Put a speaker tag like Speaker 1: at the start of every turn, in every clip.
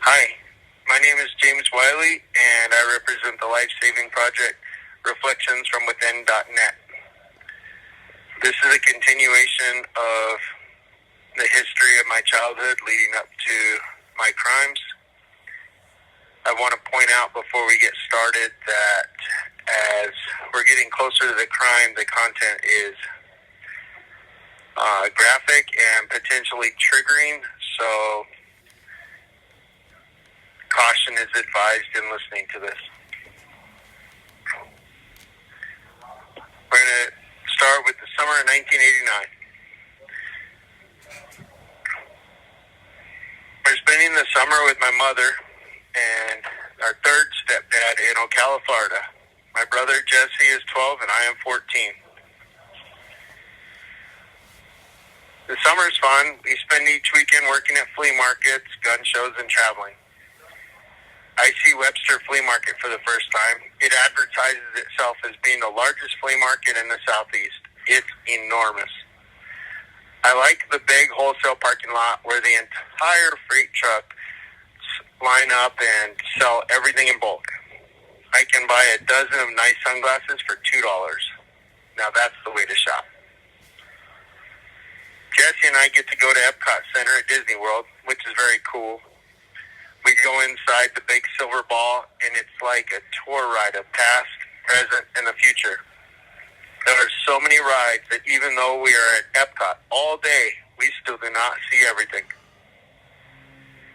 Speaker 1: Hi, my name is James Wiley, and I represent the life-saving project Reflections from Within.net. This is a continuation of the history of my childhood leading up to my crimes. I want to point out before we get started that as we're getting closer to the crime, the content is graphic and potentially triggering, so caution is advised in listening to this. We're going to start with the summer of 1989. We're spending the summer with my mother and our third stepdad in Ocala, Florida. My brother Jesse is 12 and I am 14. The summer is fun. We spend each weekend working at flea markets, gun shows, and traveling. I see Webster Flea Market for the first time. It advertises itself as being the largest flea market in the Southeast. It's enormous. I like the big wholesale parking lot where the entire freight trucks line up and sell everything in bulk. I can buy a dozen of nice sunglasses for $2. Now that's the way to shop. Jesse and I get to go to Epcot Center at Disney World, which is very cool. We go inside the big silver ball, and it's like a tour ride of past, present, and the future. There are so many rides that even though we are at Epcot all day, we still do not see everything.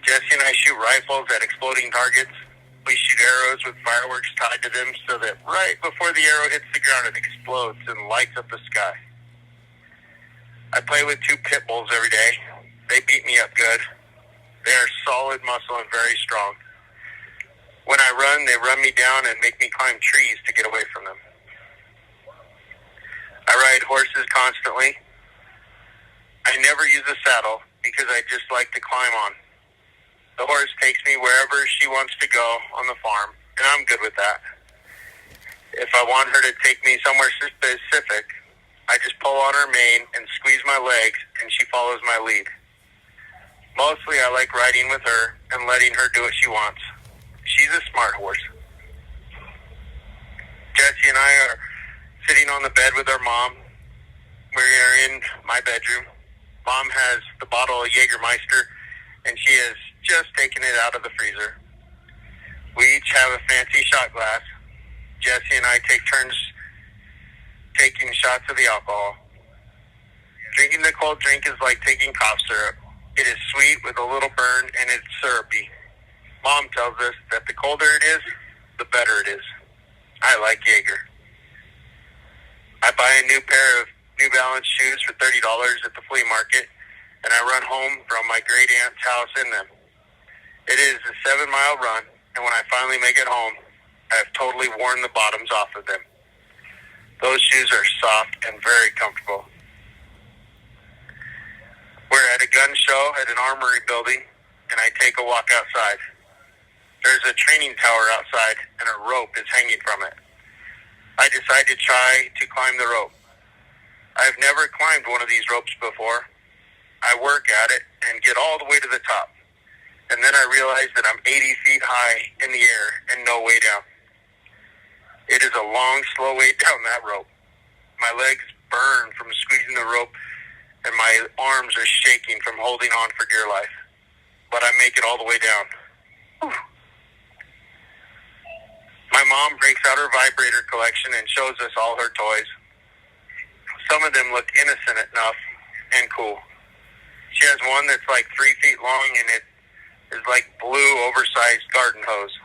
Speaker 1: Jesse and I shoot rifles at exploding targets. We shoot arrows with fireworks tied to them so that right before the arrow hits the ground, it explodes and lights up the sky. I play with 2 pit bulls every day. They beat me up good. They are solid muscle and very strong. When I run, they run me down and make me climb trees to get away from them. I ride horses constantly. I never use a saddle because I just like to climb on. The horse takes me wherever she wants to go on the farm, and I'm good with that. If I want her to take me somewhere specific, I just pull on her mane and squeeze my legs, and she follows my lead. Mostly I like riding with her and letting her do what she wants. She's a smart horse. Jesse and I are sitting on the bed with our mom. We are in my bedroom. Mom has the bottle of Jägermeister, and she has just taken it out of the freezer. We each have a fancy shot glass. Jesse and I take turns taking shots of the alcohol. Drinking the cold drink is like taking cough syrup. It is sweet with a little burn, and it's syrupy. Mom tells us that the colder it is, the better it is. I like Jaeger. I buy a new pair of New Balance shoes for $30 at the flea market, and I run home from my great aunt's house in them. It is a 7-mile run, and when I finally make it home, I have totally worn the bottoms off of them. Those shoes are soft and very comfortable. We're at a gun show at an armory building, and I take a walk outside. There's a training tower outside, and a rope is hanging from it. I decide to try to climb the rope. I've never climbed one of these ropes before. I work at it and get all the way to the top. And then I realize that I'm 80 feet high in the air and no way down. It is a long, slow way down that rope. My legs burn from squeezing the rope, and my arms are shaking from holding on for dear life. But I make it all the way down. Whew. My mom breaks out her vibrator collection and shows us all her toys. Some of them look innocent enough and cool. She has one that's like 3 feet long, and it is like blue, oversized garden hose.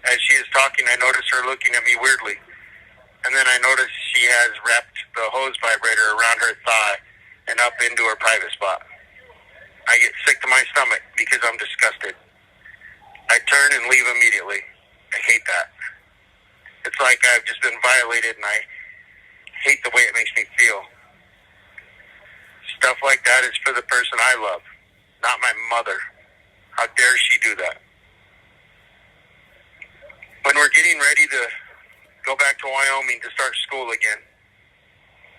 Speaker 1: As she is talking, I notice her looking at me weirdly. And then I notice she has wrapped the hose vibrator around her thigh and up into her private spot. I get sick to my stomach because I'm disgusted. I turn and leave immediately. I hate that. It's like I've just been violated, and I hate the way it makes me feel. Stuff like that is for the person I love, not my mother. How dare she do that? When we're getting ready to go back to Wyoming to start school again,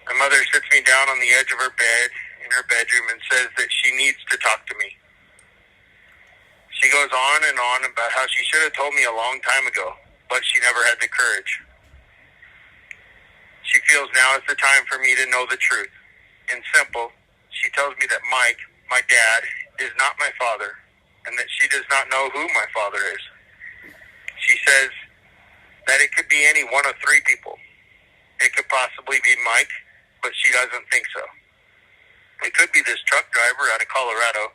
Speaker 1: my mother sits me down on the edge of her bed in her bedroom and says that she needs to talk to me. She She goes on about how she should have told me a long time ago, but she never had the courage. She feels now is the time for me to know the truth. In simple, she tells me that Mike, my dad, is not my father, and that she does not know who my father is. She says that it could be any one of three people. It could possibly be Mike, but she doesn't think so. It could be this truck driver out of Colorado,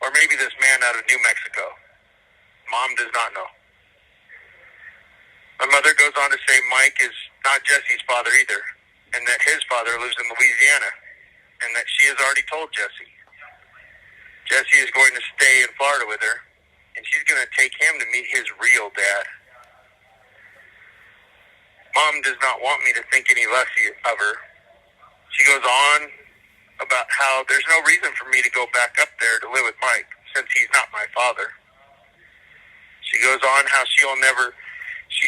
Speaker 1: or maybe this man out of New Mexico. Mom does not know. My mother goes on to say Mike is not Jesse's father either, and that his father lives in Louisiana, and that she has already told Jesse. Jesse is going to stay in Florida with her, and she's going to take him to meet his real dad. Mom does not want me to think any less of her. She goes on about how there's no reason for me to go back up there to live with Mike, since he's not my father. She goes on how she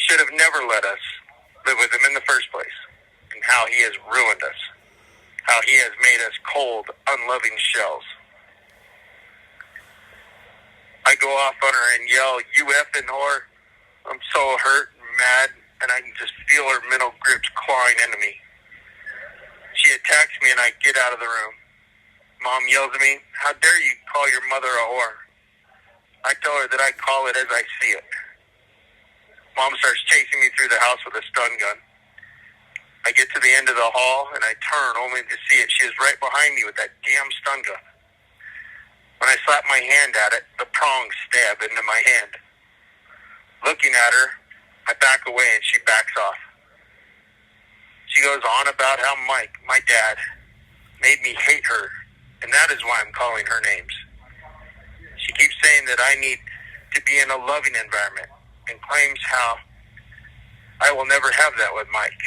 Speaker 1: should have never let us live with him in the first place, and how he has ruined us, how he has made us cold, unloving shells. I go off on her and yell, "You effing whore." I'm so hurt and mad, and I can just feel her mental grips clawing into me. She attacks me and I get out of the room. Mom yells at me, "How dare you call your mother a whore?" I tell her that I call it as I see it. Mom starts chasing me through the house with a stun gun. I get to the end of the hall and I turn only to see it. She is right behind me with that damn stun gun. When I slap my hand at it, the prongs stab into my hand. Looking at her, I back away and she backs off. She goes on about how Mike, my dad, made me hate her, and that is why I'm calling her names. She keeps saying that I need to be in a loving environment, and claims how I will never have that with Mike.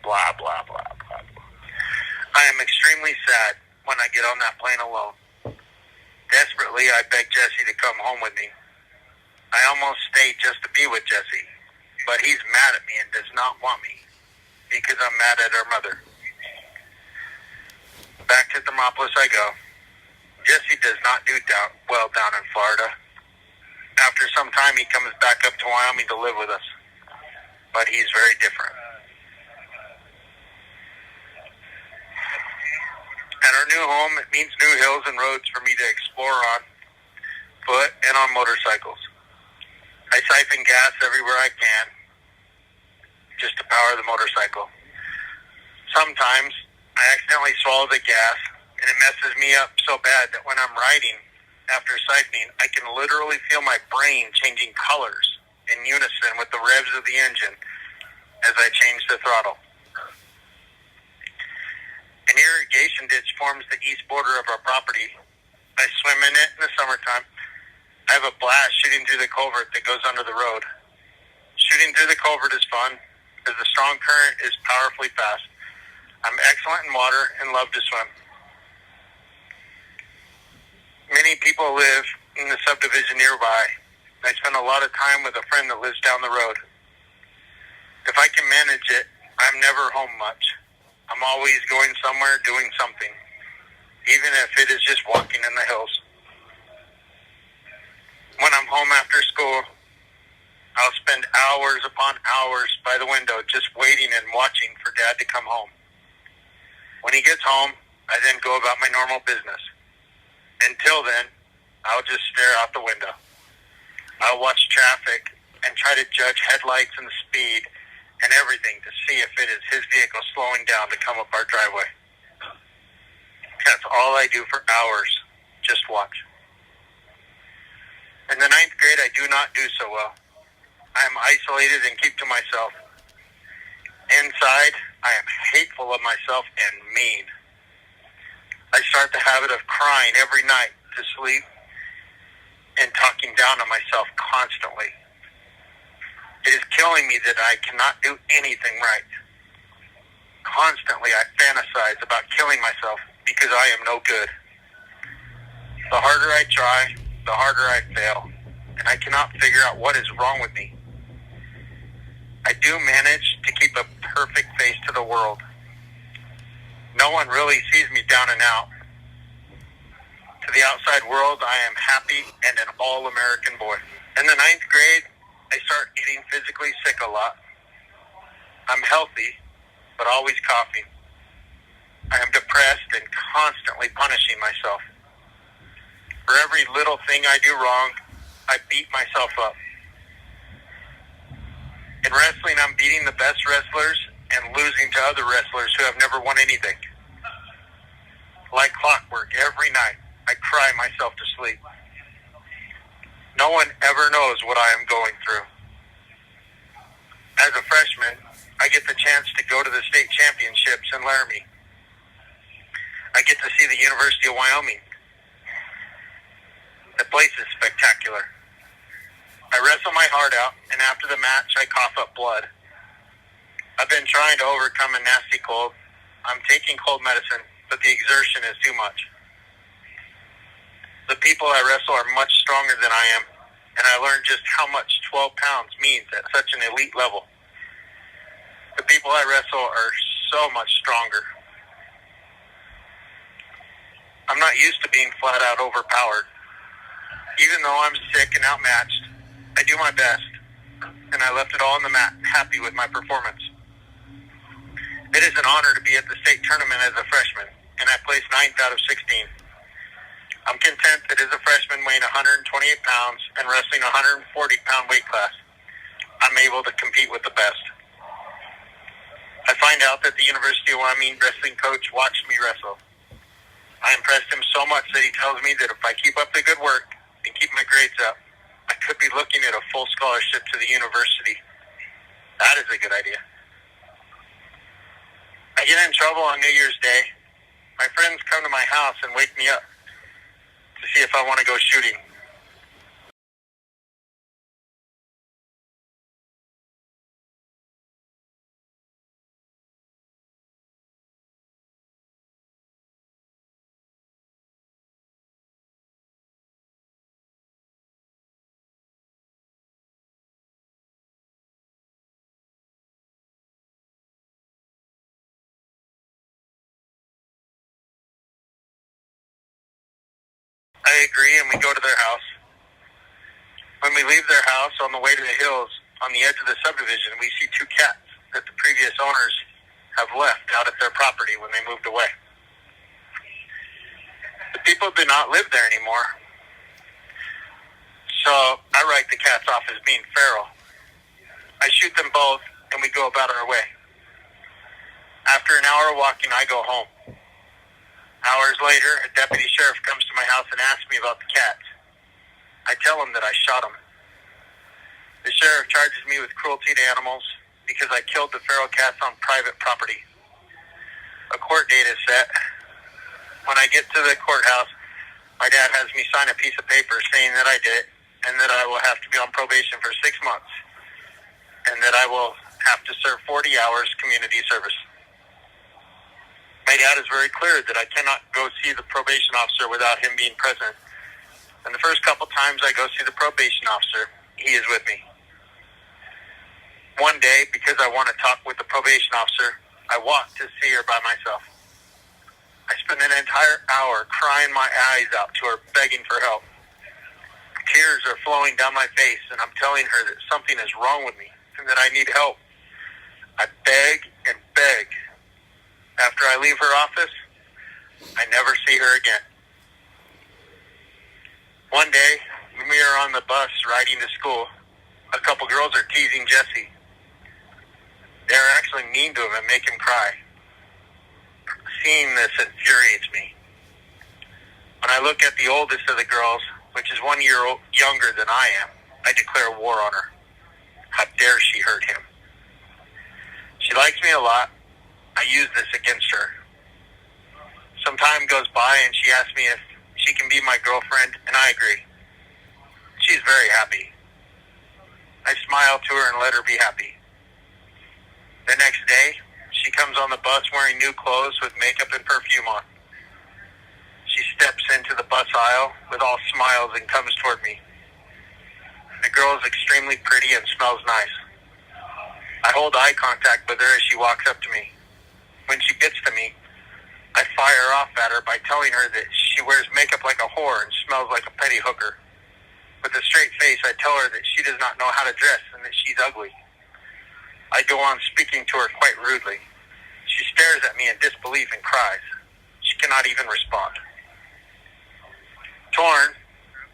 Speaker 1: Blah, blah, blah, blah, blah. I am extremely sad when I get on that plane alone. Desperately, I beg Jesse to come home with me. I almost stayed just to be with Jesse, but he's mad at me and does not want me because I'm mad at her mother. Back to Thermopolis I go. Jesse does not do well down in Florida. After some time, he comes back up to Wyoming to live with us, but he's very different. At our new home, it means new hills and roads for me to explore on foot and on motorcycles. I siphon gas everywhere I can just to power the motorcycle. Sometimes I accidentally swallow the gas and it messes me up so bad that when I'm riding after siphoning, I can literally feel my brain changing colors in unison with the revs of the engine as I change the throttle. An irrigation ditch forms the east border of our property. I swim in it in the summertime. I have a blast shooting through the culvert that goes under the road. Shooting through the culvert is fun, as the strong current is powerfully fast. I'm excellent in water and love to swim. Many people live in the subdivision nearby. I spend a lot of time with a friend that lives down the road. If I can manage it, I'm never home much. I'm always going somewhere doing something, even if it is just walking in the hills. When I'm home after school, I'll spend hours upon hours by the window just waiting and watching for Dad to come home. When he gets home, I then go about my normal business. Until then, I'll just stare out the window. I'll watch traffic and try to judge headlights and speed and everything to see if it is his vehicle slowing down to come up our driveway. That's all I do for hours, just watch. In the 9th grade, I do not do so well. I am isolated and keep to myself. Inside, I am hateful of myself and mean. I start the habit of crying every night to sleep and talking down on myself constantly. It is killing me that I cannot do anything right. Constantly, I fantasize about killing myself because I am no good. The harder I try, the harder I fail, and I cannot figure out what is wrong with me. I do manage to keep a perfect face to the world. No one really sees me down and out. To the outside world, I am happy and an all-American boy. In the 9th grade, I start getting physically sick a lot. I'm healthy, but always coughing. I am depressed and constantly punishing myself. For every little thing I do wrong, I beat myself up. In wrestling, I'm beating the best wrestlers and losing to other wrestlers who have never won anything. Like clockwork, every night, I cry myself to sleep. No one ever knows what I am going through. As a freshman, I get the chance to go to the state championships in Laramie. I get to see the University of Wyoming. The place is spectacular. I wrestle my heart out, and after the match, I cough up blood. I've been trying to overcome a nasty cold. I'm taking cold medicine, but the exertion is too much. The people I wrestle are much stronger than I am, and I learned just how much 12 pounds means at such an elite level. The people I wrestle are so much stronger. I'm not used to being flat out overpowered. Even though I'm sick and outmatched, I do my best, and I left it all on the mat, happy with my performance. It is an honor to be at the state tournament as a freshman, and I placed 9th out of 16. I'm content that as a freshman weighing 128 pounds and wrestling a 140-pound weight class, I'm able to compete with the best. I find out that the University of Wyoming wrestling coach watched me wrestle. I impressed him so much that he tells me that if I keep up the good work and keep my grades up, I could be looking at a full scholarship to the university. That is a good idea. I get in trouble on New Year's Day. My friends come to my house and wake me up to see if I want to go shooting. I agree, and we go to their house. When we leave their house on the way to the hills, on the edge of the subdivision, we see 2 cats that the previous owners have left out at their property when they moved away. The people do not live there anymore, so I write the cats off as being feral. I shoot them both, and we go about our way. After an hour of walking, I go home. Hours later, a deputy sheriff comes to my house and asks me about the cats. I tell him that I shot them. The sheriff charges me with cruelty to animals because I killed the feral cats on private property. A court date is set. When I get to the courthouse, my dad has me sign a piece of paper saying that I did it and that I will have to be on probation for 6 months and that I will have to serve 40 hours community service. My dad is very clear that I cannot go see the probation officer without him being present. And the first couple times I go see the probation officer, he is with me. One day, because I want to talk with the probation officer, I walk to see her by myself. I spend an entire hour crying my eyes out to her, begging for help. Tears are flowing down my face, and I'm telling her that something is wrong with me and that I need help. I beg and beg. After I leave her office, I never see her again. One day, when we are on the bus riding to school, a couple girls are teasing Jesse. They are actually mean to him and make him cry. Seeing this infuriates me. When I look at the oldest of the girls, which is 1 year younger than I am, I declare war on her. How dare she hurt him? She likes me a lot. I use this against her. Some time goes by and she asks me if she can be my girlfriend, and I agree. She's very happy. I smile to her and let her be happy. The next day, she comes on the bus wearing new clothes with makeup and perfume on. She steps into the bus aisle with all smiles and comes toward me. The girl is extremely pretty and smells nice. I hold eye contact with her as she walks up to me. When she gets to me, I fire off at her by telling her that she wears makeup like a whore and smells like a petty hooker. With a straight face, I tell her that she does not know how to dress and that she's ugly. I go on speaking to her quite rudely. She stares at me in disbelief and cries. She cannot even respond. Torn,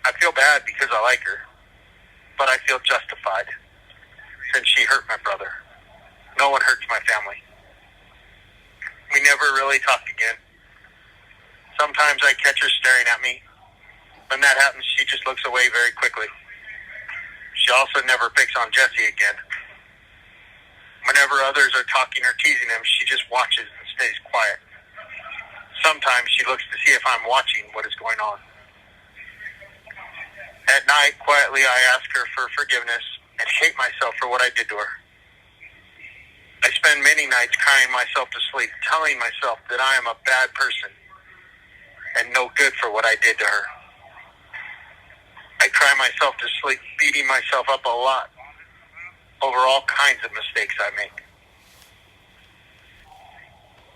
Speaker 1: I feel bad because I like her, but I feel justified since she hurt my brother. No one hurts my family. We never really talked again. Sometimes I catch her staring at me. When that happens, she just looks away very quickly. She also never picks on Jesse again. Whenever others are talking or teasing him, she just watches and stays quiet. Sometimes she looks to see if I'm watching what is going on. At night, quietly, I ask her for forgiveness and hate myself for what I did to her. I spend many nights crying myself to sleep, telling myself that I am a bad person and no good for what I did to her. I cry myself to sleep, beating myself up a lot over all kinds of mistakes I make.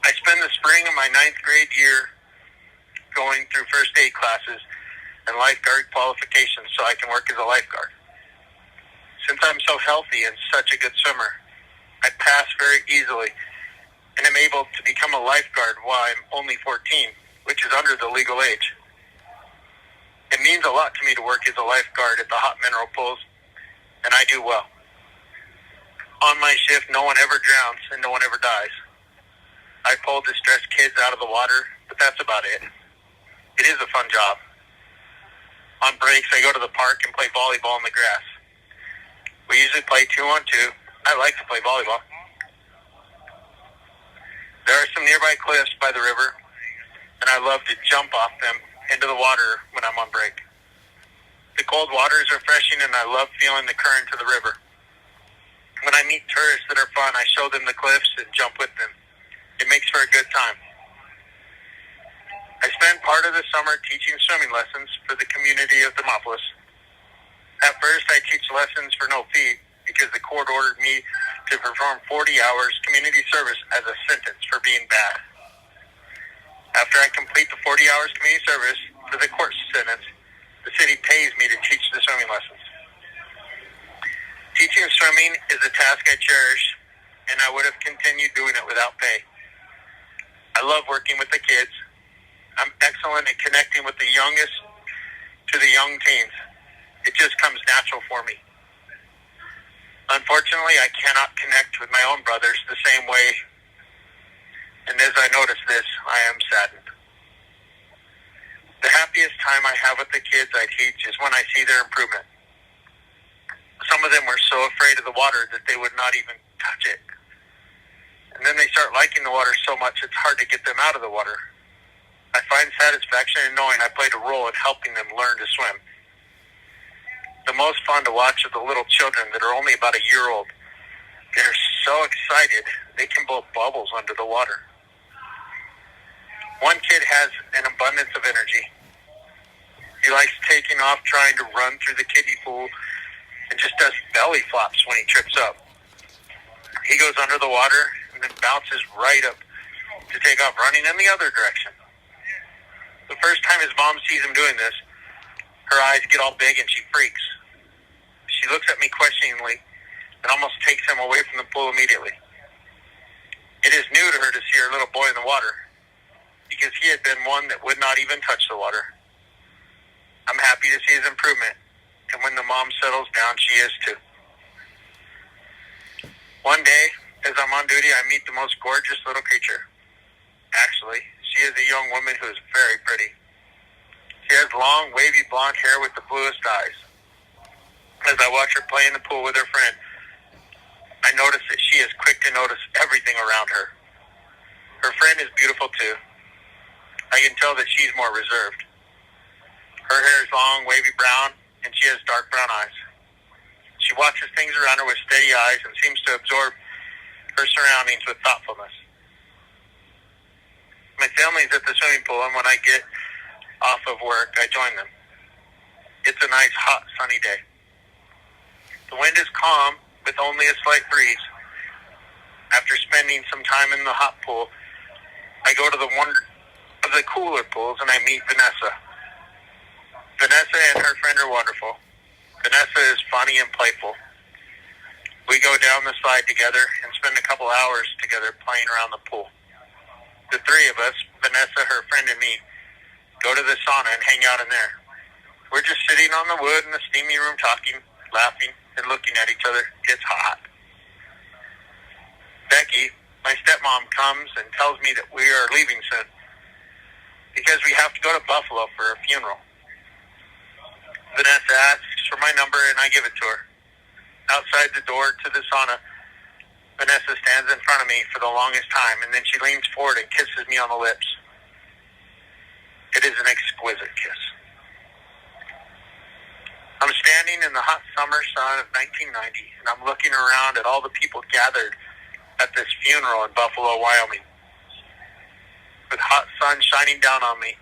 Speaker 1: I spend the spring of my 9th grade year going through first aid classes and lifeguard qualifications so I can work as a lifeguard. Since I'm so healthy and such a good swimmer, I pass very easily and am able to become a lifeguard while I'm only 14, which is under the legal age. It means a lot to me to work as a lifeguard at the hot mineral pools, and I do well. On my shift, no one ever drowns and no one ever dies. I pull distressed kids out of the water, but that's about it. It is a fun job. On breaks, I go to the park and play volleyball in the grass. We usually play 2-on-2. I like to play volleyball. There are some nearby cliffs by the river, and I love to jump off them into the water when I'm on break. The cold water is refreshing, and I love feeling the current of the river. When I meet tourists that are fun, I show them the cliffs and jump with them. It makes for a good time. I spend part of the summer teaching swimming lessons for the community of Demopolis. At first, I teach lessons for no fee because the court ordered me to perform 40 hours community service as a sentence for being bad. After I complete the 40 hours community service for the court sentence, the city pays me to teach the swimming lessons. Teaching swimming is a task I cherish, and I would have continued doing it without pay. I love working with the kids. I'm excellent at connecting with the youngest to the young teens. It just comes natural for me. Unfortunately, I cannot connect with my own brothers the same way, and as I notice this, I am saddened. The happiest time I have with the kids I teach is when I see their improvement. Some of them were so afraid of the water that they would not even touch it. And then they start liking the water so much it's hard to get them out of the water. I find satisfaction in knowing I played a role in helping them learn to swim. The most fun to watch are the little children that are only about a year old. They're so excited they can blow bubbles under the water. One kid has an abundance of energy. He likes taking off trying to run through the kiddie pool and just does belly flops when he trips up. He goes under the water and then bounces right up to take off running in the other direction. The first time his mom sees him doing this, her eyes get all big and she freaks. She looks at me questioningly and almost takes him away from the pool immediately. It is new to her to see her little boy in the water because he had been one that would not even touch the water. I'm happy to see his improvement, and when the mom settles down, she is too. One day, as I'm on duty, I meet the most gorgeous little creature. Actually, she is a young woman who is very pretty. She has long, wavy blonde hair with the bluest eyes. As I watch her play in the pool with her friend, I notice that she is quick to notice everything around her. Her friend is beautiful too. I can tell that she's more reserved. Her hair is long, wavy brown, and she has dark brown eyes. She watches things around her with steady eyes and seems to absorb her surroundings with thoughtfulness. My family is at the swimming pool, and when I get off of work, I join them. It's a nice, hot, sunny day. The wind is calm, with only a slight breeze. After spending some time in the hot pool, I go to the of the cooler pools, and I meet Vanessa. Vanessa and her friend are wonderful. Vanessa is funny and playful. We go down the slide together and spend a couple hours together playing around the pool. The three of us, Vanessa, her friend, and me, go to the sauna and hang out in there. We're just sitting on the wood in the steamy room talking, laughing, and looking at each other. It's hot. Becky, my stepmom, comes and tells me that we are leaving soon because we have to go to Buffalo for a funeral. Vanessa asks for my number and I give it to her. Outside the door to the sauna, Vanessa stands in front of me for the longest time, and then she leans forward and kisses me on the lips. It is an exquisite kiss. I'm standing in the hot summer sun of 1990, and I'm looking around at all the people gathered at this funeral in Buffalo, Wyoming. With hot sun shining down on me,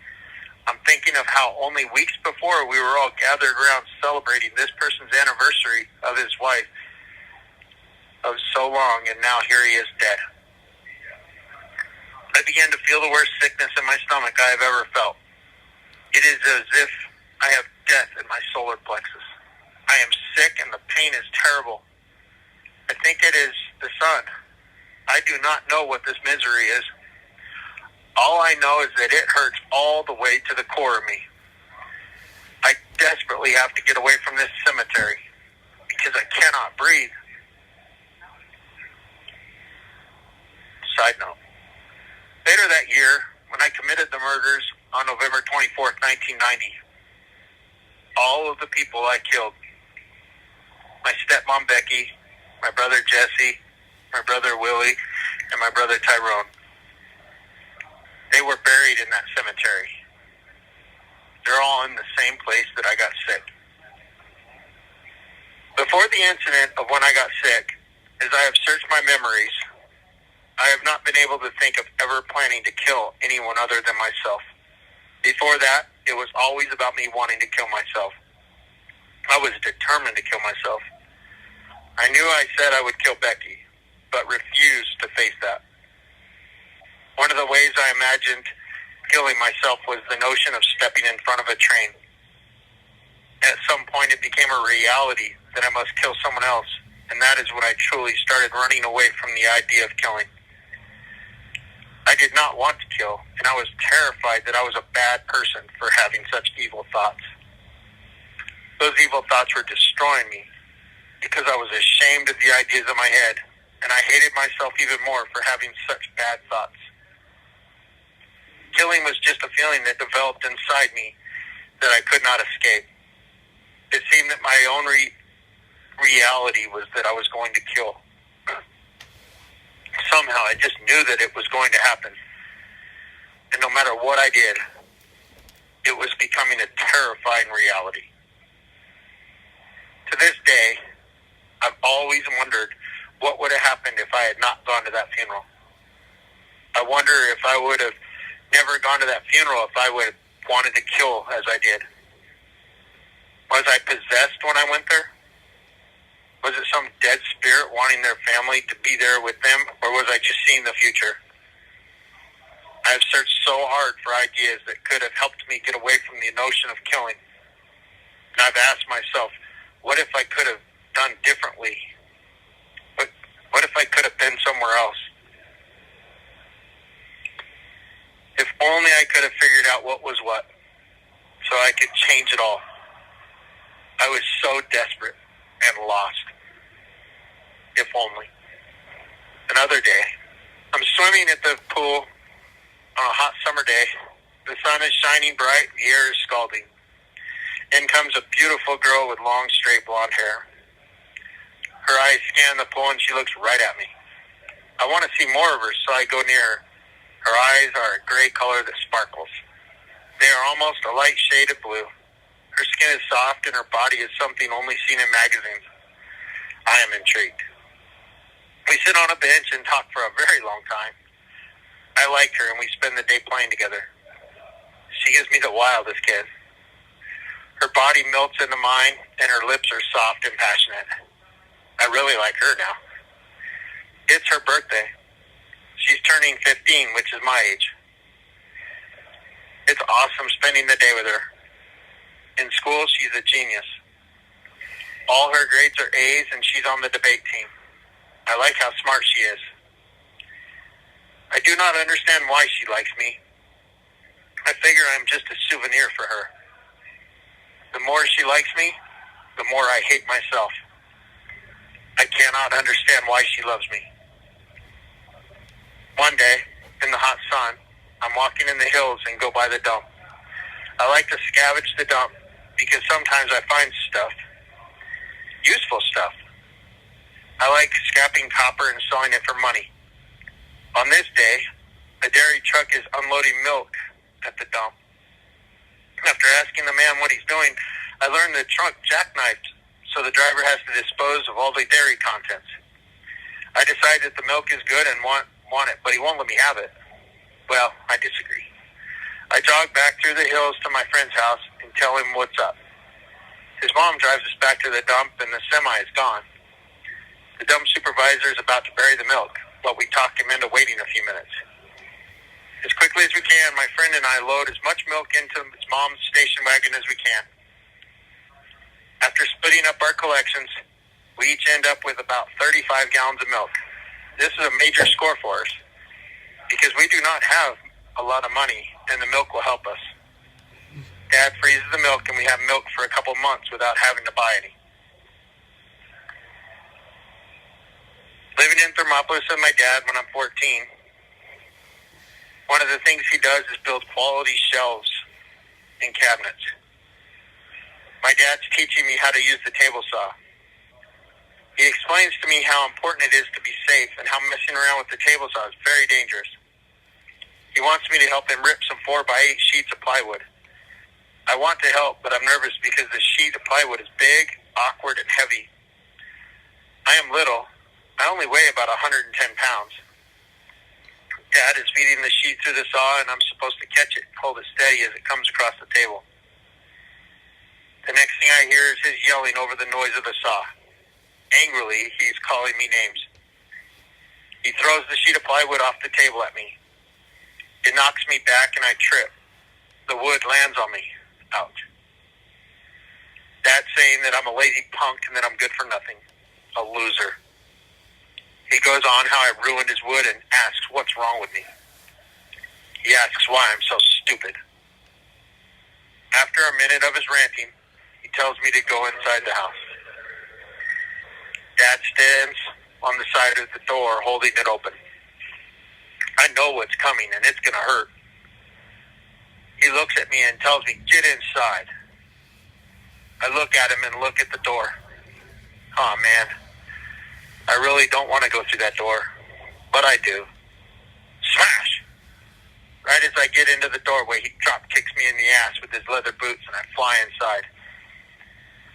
Speaker 1: I'm thinking of how only weeks before we were all gathered around celebrating this person's anniversary of his wife of so long, and now here he is dead. I began to feel the worst sickness in my stomach I have ever felt. It is as if I have death in my solar plexus. I am sick and the pain is terrible. I think it is the sun. I do not know what this misery is. All I know is that it hurts all the way to the core of me. I desperately have to get away from this cemetery because I cannot breathe. Side note. Later that year, when I committed the murders on November 24th, 1990, all of the people I killed, my stepmom Becky, my brother Jesse, my brother Willie, and my brother Tyrone, they were buried in that cemetery. They're all in the same place that I got sick. Before the incident of when I got sick, as I have searched my memories, I have not been able to think of ever planning to kill anyone other than myself. Before that, it was always about me wanting to kill myself. I was determined to kill myself. I knew I said I would kill Becky, but refused to face that. One of the ways I imagined killing myself was the notion of stepping in front of a train. At some point, it became a reality that I must kill someone else, and that is when I truly started running away from the idea of killing. I did not want to kill, and I was terrified that I was a bad person for having such evil thoughts. Those evil thoughts were destroying me because I was ashamed of the ideas in my head, and I hated myself even more for having such bad thoughts. Killing was just a feeling that developed inside me that I could not escape. It seemed that my own reality was that I was going to kill. Somehow I just knew that it was going to happen. And no matter what I did, it was becoming a terrifying reality. To this day, I've always wondered what would have happened if I had not gone to that funeral. I wonder if I would have never gone to that funeral if I would have wanted to kill as I did. Was I possessed when I went there? Was it some dead spirit wanting their family to be there with them, or was I just seeing the future? I have searched so hard for ideas that could have helped me get away from the notion of killing. And I've asked myself, what if I could have done differently? What if I could have been somewhere else? If only I could have figured out what was what, so I could change it all. I was so desperate and lost. If only. Another day, I'm swimming at the pool on a hot summer day. The sun is shining bright and the air is scalding. In comes a beautiful girl with long, straight blonde hair. Her eyes scan the pool and she looks right at me. I want to see more of her, so I go near her. Her eyes are a gray color that sparkles. They are almost a light shade of blue. Her skin is soft and her body is something only seen in magazines. I am intrigued. We sit on a bench and talk for a very long time. I like her and we spend the day playing together. She gives me the wildest kiss. Her body melts into mine and her lips are soft and passionate. I really like her now. It's her birthday. She's turning 15, which is my age. It's awesome spending the day with her. In school, she's a genius. All her grades are A's, and she's on the debate team. I like how smart she is. I do not understand why she likes me. I figure I'm just a souvenir for her. The more she likes me, the more I hate myself. I cannot understand why she loves me. One day, in the hot sun, I'm walking in the hills and go by the dump. I like to scavenge the dump because sometimes I find stuff, useful stuff. I like scrapping copper and selling it for money. On this day, a dairy truck is unloading milk at the dump. After asking the man what he's doing, I learned the truck jackknifed, so the driver has to dispose of all the dairy contents. I decide that the milk is good and want it, but he won't let me have it. Well, I disagree. I jog back through the hills to my friend's house and tell him what's up. His mom drives us back to the dump, and the semi is gone. The dump supervisor is about to bury the milk, but we talk him into waiting a few minutes. As quickly as we can, my friend and I load as much milk into his mom's station wagon as we can. After splitting up our collections, we each end up with about 35 gallons of milk. This is a major score for us because we do not have a lot of money, and the milk will help us. Dad freezes the milk, and we have milk for a couple months without having to buy any. Living in Thermopolis with my dad when I'm 14, one of the things he does is build quality shelves and cabinets. My dad's teaching me how to use the table saw. He explains to me how important it is to be safe and how messing around with the table saw is very dangerous. He wants me to help him rip some 4x8 sheets of plywood. I want to help, but I'm nervous because the sheet of plywood is big, awkward, and heavy. I am little. I only weigh about 110 pounds. Dad is feeding the sheet through the saw, and I'm supposed to catch it and hold it steady as it comes across the table. The next thing I hear is his yelling over the noise of the saw. Angrily, he's calling me names. He throws the sheet of plywood off the table at me. It knocks me back and I trip. The wood lands on me. Ouch. Dad's saying that I'm a lazy punk and that I'm good for nothing. A loser. He goes on how I ruined his wood and asks what's wrong with me. He asks why I'm so stupid. After a minute of his ranting, he tells me to go inside the house. Dad stands on the side of the door holding it open. I know what's coming and it's going to hurt. He looks at me and tells me, get inside. I look at him and look at the door. Oh man, I really don't want to go through that door, but I do. Smash! Right as I get into the doorway, he drop kicks me in the ass with his leather boots and I fly inside.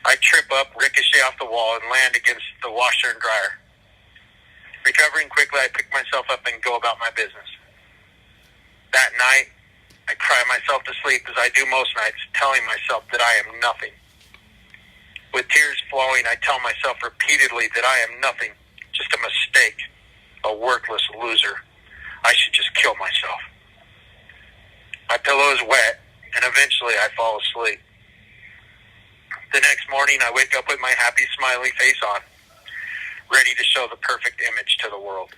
Speaker 1: I trip up, ricochet off the wall, and land against the washer and dryer. Recovering quickly, I pick myself up and go about my business. That night, I cry myself to sleep as I do most nights, telling myself that I am nothing. With tears flowing, I tell myself repeatedly that I am nothing, just a mistake, a worthless loser. I should just kill myself. My pillow is wet, and eventually I fall asleep. The next morning, I wake up with my happy, smiley face on, ready to show the perfect image to the world.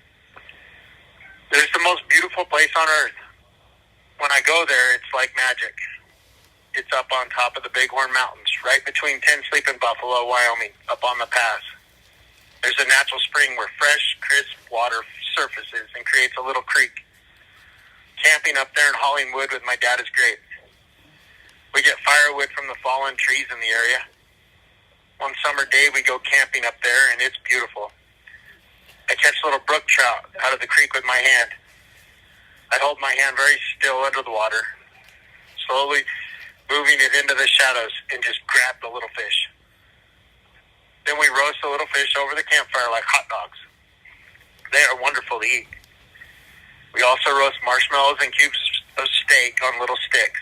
Speaker 1: It is the most beautiful place on earth. When I go there, it's like magic. It's up on top of the Bighorn Mountains, right between Ten Sleep and Buffalo, Wyoming, up on the pass. There's a natural spring where fresh, crisp water surfaces and creates a little creek. Camping up there and hauling wood with my dad is great. We get firewood from the fallen trees in the area. One summer day, we go camping up there, and it's beautiful. I catch little brook trout out of the creek with my hand. I hold my hand very still under the water, slowly moving it into the shadows, and just grab the little fish. Then we roast the little fish over the campfire like hot dogs. They are wonderful to eat. We also roast marshmallows and cubes of steak on little sticks.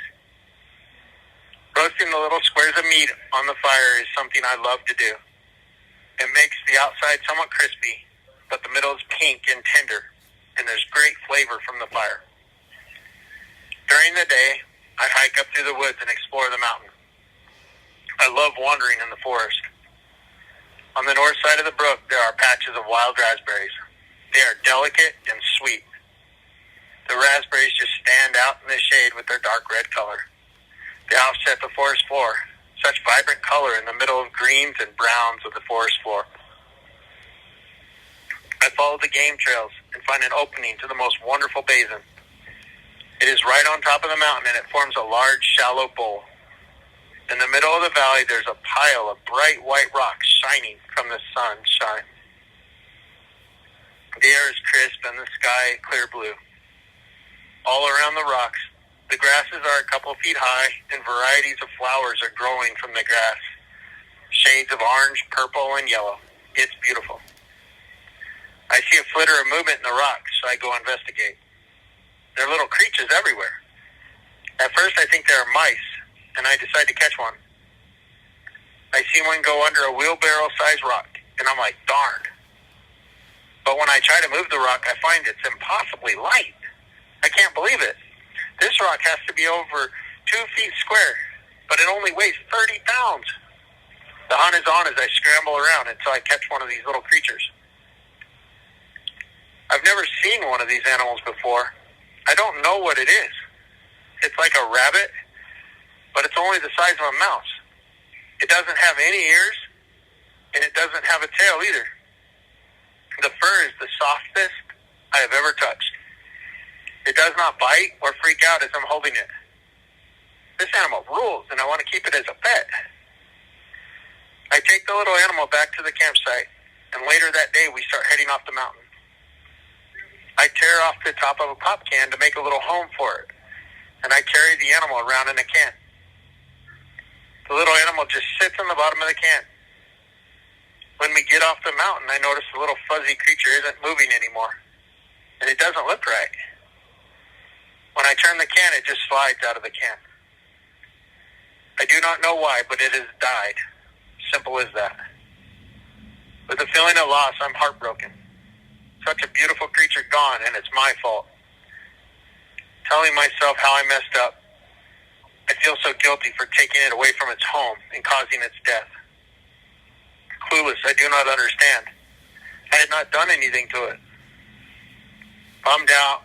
Speaker 1: Roasting the little squares of meat on the fire is something I love to do. It makes the outside somewhat crispy, but the middle is pink and tender, and there's great flavor from the fire. During the day, I hike up through the woods and explore the mountain. I love wandering in the forest. On the north side of the brook, there are patches of wild raspberries. They are delicate and sweet. The raspberries just stand out in the shade with their dark red color. They offset the forest floor, such vibrant color in the middle of greens and browns of the forest floor. I follow the game trails and find an opening to the most wonderful basin. It is right on top of the mountain, and it forms a large, shallow bowl. In the middle of the valley, there's a pile of bright white rocks shining from the sunshine. The air is crisp and the sky clear blue. All around the rocks, the grasses are a couple feet high, and varieties of flowers are growing from the grass. Shades of orange, purple, and yellow. It's beautiful. I see a flitter of movement in the rocks, so I go investigate. There are little creatures everywhere. At first, I think they are mice, and I decide to catch one. I see one go under a wheelbarrow-sized rock, and I'm like, darn. But when I try to move the rock, I find it's impossibly light. I can't believe it. This rock has to be over 2 feet square, but it only weighs 30 pounds. The hunt is on as I scramble around until I catch one of these little creatures. I've never seen one of these animals before. I don't know what it is. It's like a rabbit, but it's only the size of a mouse. It doesn't have any ears, and it doesn't have a tail either. The fur is the softest I have ever touched. It does not bite or freak out as I'm holding it. This animal rules, and I want to keep it as a pet. I take the little animal back to the campsite, and later that day we start heading off the mountain. I tear off the top of a pop can to make a little home for it, and I carry the animal around in a can. The little animal just sits on the bottom of the can. When we get off the mountain, I notice the little fuzzy creature isn't moving anymore, and it doesn't look right. When I turn the can, it just slides out of the can. I do not know why, but it has died. Simple as that. With a feeling of loss, I'm heartbroken. Such a beautiful creature gone, and it's my fault. Telling myself how I messed up, I feel so guilty for taking it away from its home and causing its death. Clueless, I do not understand. I had not done anything to it. Bummed out,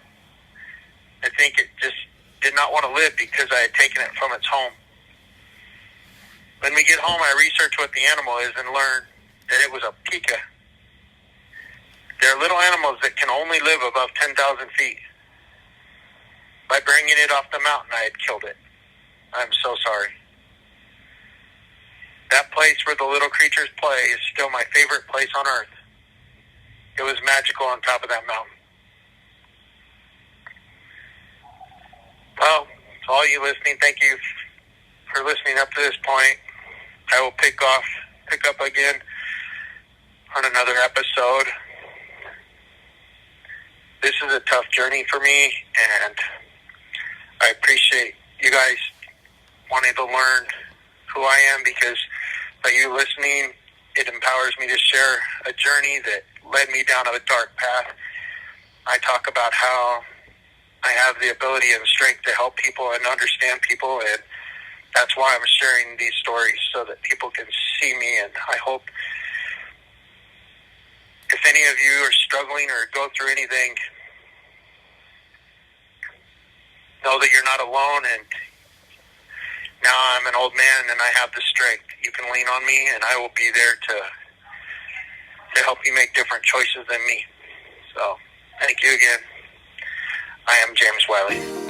Speaker 1: I think it just did not want to live because I had taken it from its home. When we get home, I research what the animal is and learn that it was a pika. They're little animals that can only live above 10,000 feet. By bringing it off the mountain, I had killed it. I'm so sorry. That place where the little creatures play is still my favorite place on earth. It was magical on top of that mountain. Well, to all you listening, thank you for listening up to this point. I will pick up again on another episode. This is a tough journey for me, and I appreciate you guys wanting to learn who I am, because by you listening, it empowers me to share a journey that led me down a dark path. I talk about how I have the ability and strength to help people and understand people, and that's why I'm sharing these stories, so that people can see me. And I hope if any of you are struggling or go through anything, know that you're not alone. And now I'm an old man and I have the strength. You can lean on me, and I will be there to help you make different choices than me. So thank you again. I am James Wiley.